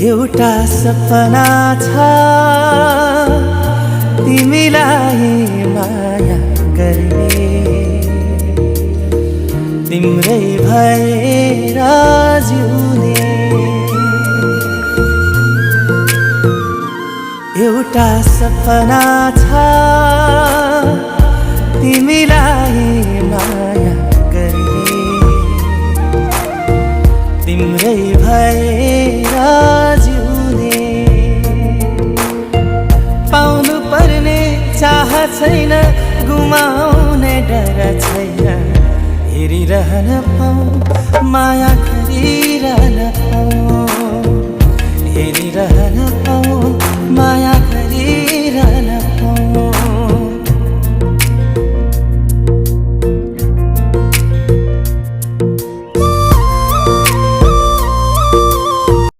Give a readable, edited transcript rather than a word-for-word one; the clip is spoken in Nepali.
एउटा सपना छ तिमीलाई माया गर्ने, तिम्रै भएर जिउने। एउटा सपना छ तिमीलाई माया गर्ने, तिम्रै भएर जिउने। पाउनु पर्ने चाह छैन, गुमाउने डर छैन, हेरिरहन पाऊँ माया गरिरहन पाऊँ।